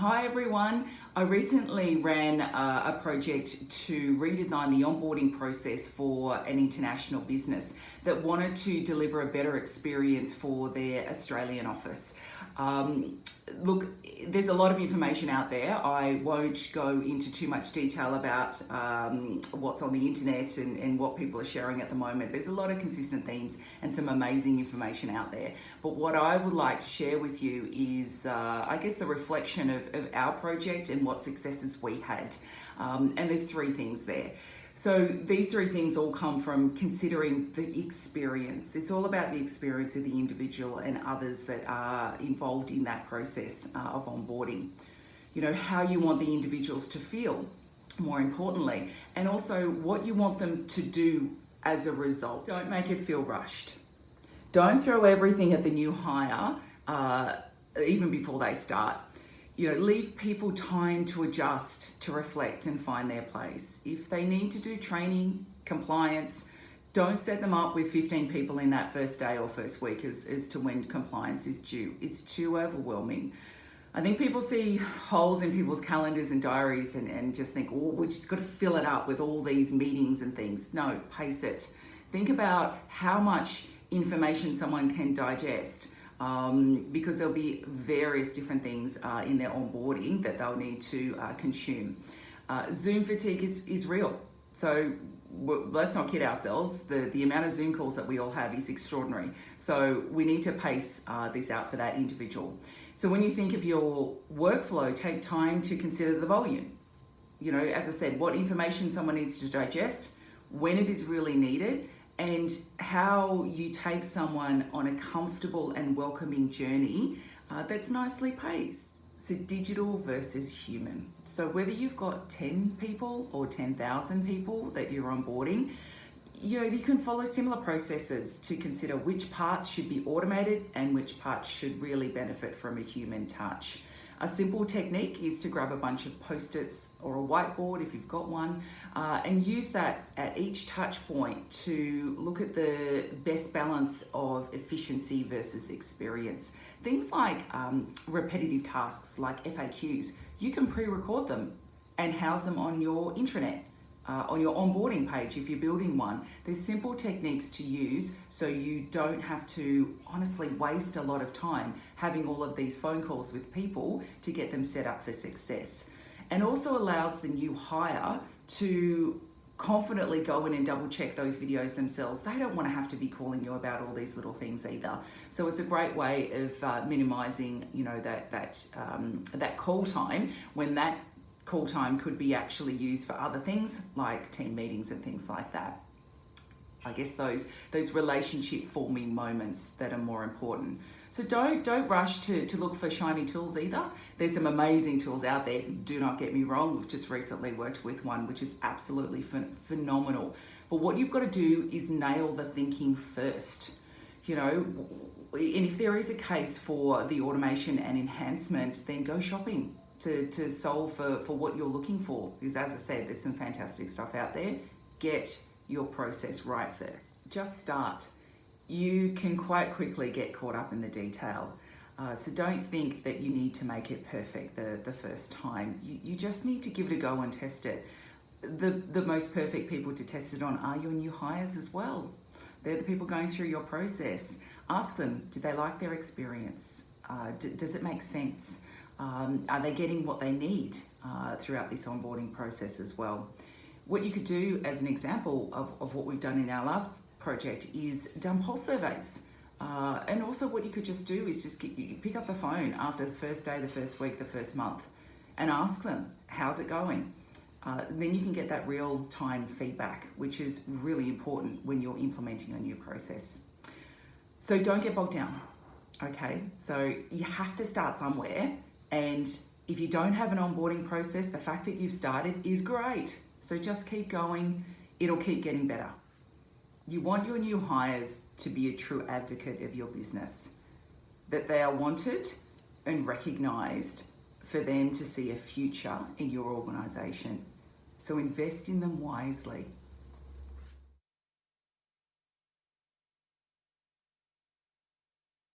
Hi everyone. I recently ran a project to redesign the onboarding process for an international business that wanted to deliver a better experience for their Australian office. Look, there's a lot of information out there. I won't go into too much detail about what's on the internet and what people are sharing at the moment. There's a lot of consistent themes and some amazing information out there. But what I would like to share with you is, I guess, the reflection of our project and what successes we had. And there's three things there. So these three things all come from considering the experience. It's all about the experience of the individual and others that are involved in that process of onboarding. You know, how you want the individuals to feel, more importantly, and also what you want them to do as a result. Don't make it feel rushed. Don't throw everything at the new hire even before they start. You know, leave people time to adjust, to reflect and find their place. If they need to do training, compliance, don't set them up with 15 people in that first day or first week as to when compliance is due. It's too overwhelming. I think people see holes in people's calendars and diaries and just think, oh, we just got to fill it up with all these meetings and things. No, pace it. Think about how much information someone can digest. Because there'll be various different things in their onboarding that they'll need to consume. Zoom fatigue is real. So let's not kid ourselves. The amount of Zoom calls that we all have is extraordinary. So we need to pace this out for that individual. So when you think of your workflow, take time to consider the volume. You know, as I said, what information someone needs to digest, when it is really needed, and how you take someone on a comfortable and welcoming journey that's nicely paced. So digital versus human. So whether you've got 10 people or 10,000 people that you're onboarding, you know, you can follow similar processes to consider which parts should be automated and which parts should really benefit from a human touch. A simple technique is to grab a bunch of Post-its or a whiteboard if you've got one and use that at each touch point to look at the best balance of efficiency versus experience. Things like repetitive tasks like FAQs, you can pre-record them and house them on your intranet. On your onboarding page, if you're building one, there's simple techniques to use so you don't have to honestly waste a lot of time having all of these phone calls with people to get them set up for success. And also allows the new hire to confidently go in and double check those videos themselves. They don't want to have to be calling you about all these little things either. So it's a great way of minimizing, you know, that call time when that call time could be actually used for other things like team meetings and things like that. I guess those relationship forming moments that are more important. So don't rush to look for shiny tools either. There's some amazing tools out there. Do not get me wrong. We've just recently worked with one which is absolutely phenomenal. But what you've got to do is nail the thinking first. You know, and if there is a case for the automation and enhancement, then go shopping to solve for what you're looking for. Because as I said, there's some fantastic stuff out there. Get your process right first. Just start. You can quite quickly get caught up in the detail. So don't think that you need to make it perfect the first time. You just need to give it a go and test it. The most perfect people to test it on are your new hires as well. They're the people going through your process. Ask them, do they like their experience? Does it make sense? Are they getting what they need throughout this onboarding process as well? What you could do as an example of what we've done in our last project is done pulse surveys. And also what you could just do is just pick up the phone after the first day, the first week, the first month and ask them, how's it going? Then you can get that real-time feedback, which is really important when you're implementing a new process. So don't get bogged down, okay? So you have to start somewhere. And if you don't have an onboarding process, the fact that you've started is great. So just keep going. It'll keep getting better. You want your new hires to be a true advocate of your business, that they are wanted and recognized for them to see a future in your organization. So invest in them wisely.